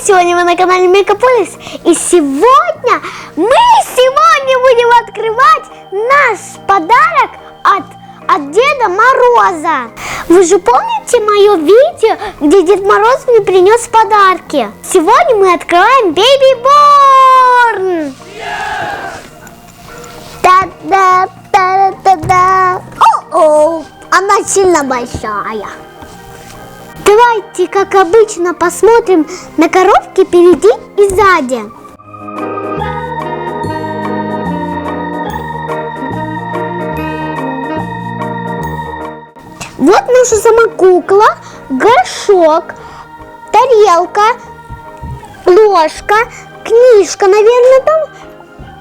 Сегодня мы на канале Мегаполис. И сегодня мы будем открывать наш подарок от Деда Мороза. Вы же помните мое видео, где Дед Мороз мне принес подарки? Сегодня мы открываем Baby Born. Та-да-та-да-та-да. О-о, она сильно большая. Давайте, как обычно, посмотрим на коробки впереди и сзади. Вот наша сама кукла, горшок, тарелка, ложка, книжка, наверное,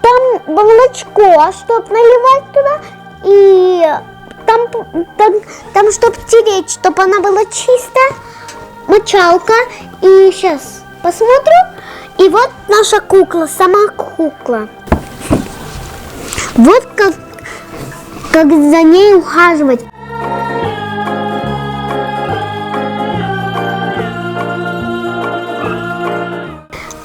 там молочко, чтобы наливать туда, и там чтобы тереть, чтобы она была чистая, мочалка. И сейчас посмотрим. И вот наша кукла, сама кукла. Вот как за ней ухаживать.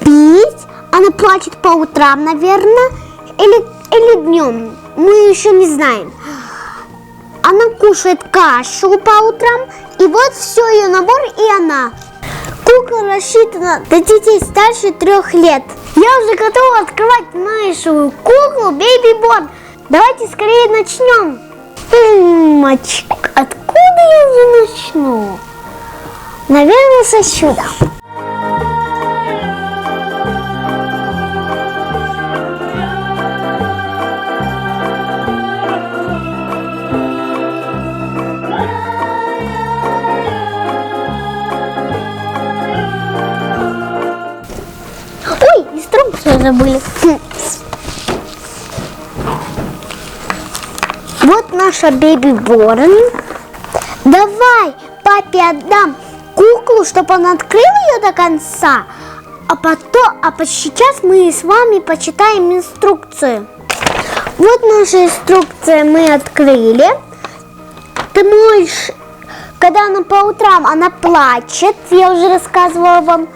Пить. Она плачет по утрам, наверное, или днем. Мы еще не знаем. Она кушает кашу по утрам, и вот все ее набор, и она. Кукла рассчитана для детей старше 3 лет. Я уже готова открывать нашу куклу Baby Born. Давайте скорее начнем. Откуда я уже начну? Наверное, со сюда. Забыли. Вот наша Baby Born. Давай папе отдам куклу, чтобы он открыл ее до конца. А сейчас мы с вами почитаем инструкцию. Вот наша инструкция, мы открыли. Ты можешь, когда она по утрам, она плачет, я уже рассказывала вам.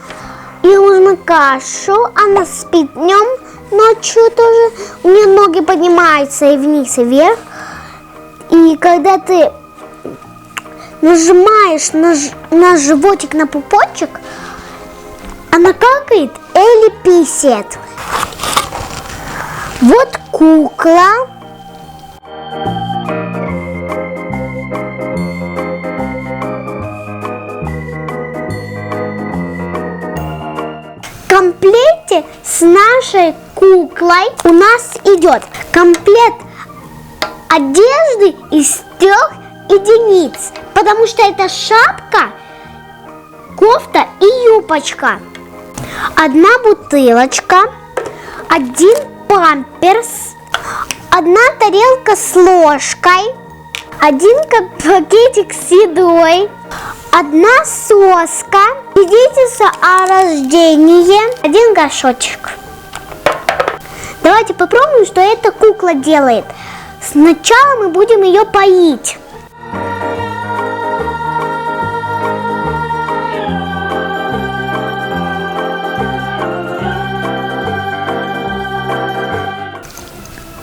Ей нужно кашу, она спит днем, ночью тоже. У нее ноги поднимаются и вниз, и вверх. И когда ты нажимаешь на животик, на пупочек, она какает или писает. Вот кукла. В комплекте с нашей куклой у нас идет комплект одежды из 3 единиц, потому что это шапка, кофта и юбочка. 1 бутылочка, 1 памперс, 1 тарелка с ложкой, 1 пакетик с едой, 1 соска, свидетельство о рождении, 1 горшочек. Давайте попробуем, что эта кукла делает. Сначала мы будем ее поить.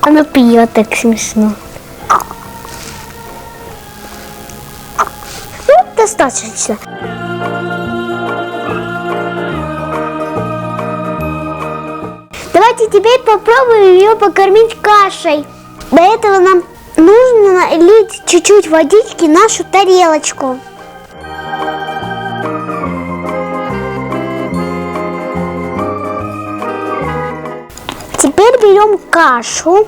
Она пьет так смешно. Достаточно. Давайте теперь попробуем ее покормить кашей. Для этого нам нужно налить чуть-чуть водички в нашу тарелочку. Теперь берем кашу.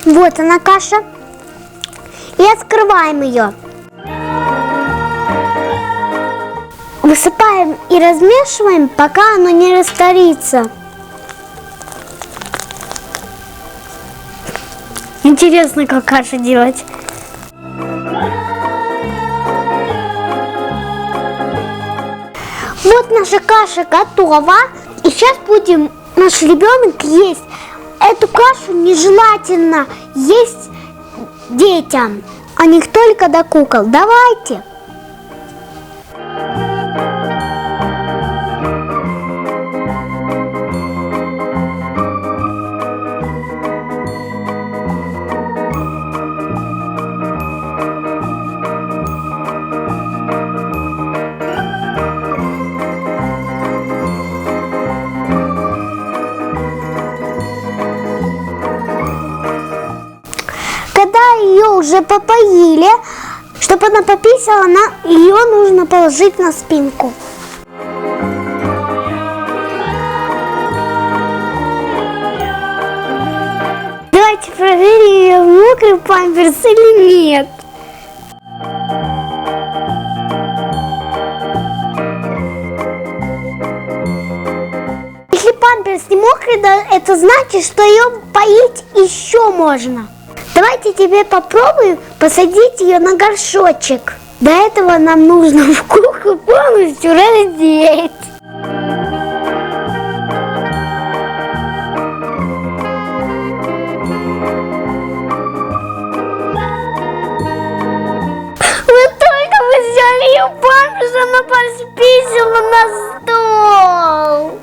Вот она каша. И открываем ее. Высыпаем и размешиваем, пока оно не растворится. Интересно, как кашу делать. Вот наша каша готова. И сейчас будем наш ребенок есть. Эту кашу нежелательно есть детям, а не только до кукол. Давайте. уже попоили. Чтобы она пописала, ее нужно положить на спинку. Давайте проверим, ее мокрый памперс или нет. Если памперс не мокрый, это значит, что ее поить еще можно. Давайте теперь попробуем посадить ее на горшочек. До этого нам нужно в куклу полностью раздеть. Вот только мы взяли ее памперс, она посписала на стол.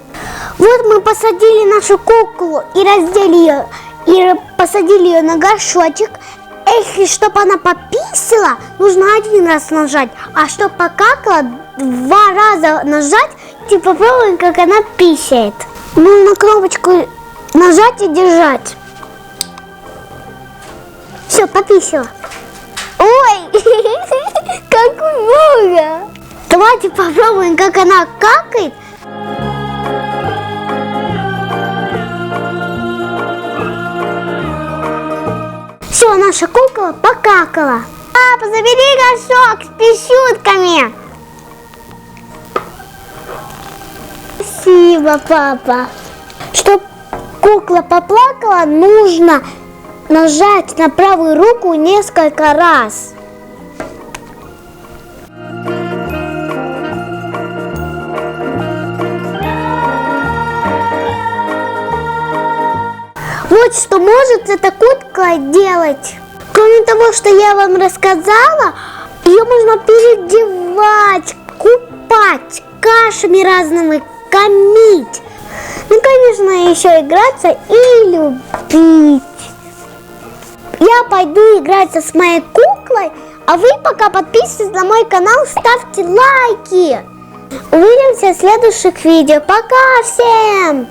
Вот мы посадили нашу куклу и раздели ее. И посадили ее на горшочек. Если чтобы она пописала, нужно один раз нажать. А чтобы покакала, 2 раза нажать. И попробуем, как она писает. Нужно кнопочку нажать и держать. Все, пописала. Ой, как много. Давайте попробуем, как она какает. Все, наша кукла покакала. Папа, забери горшок с пищутками. Спасибо, папа. Чтобы кукла поплакала, нужно нажать на правую руку несколько раз. Вот что может эта кукла делать. Кроме того, что я вам рассказала, ее можно переодевать, купать, кашами разными кормить. Ну, конечно, еще играться и любить. Я пойду играться с моей куклой, а вы пока подписывайтесь на мой канал, ставьте лайки. Увидимся в следующих видео. Пока всем!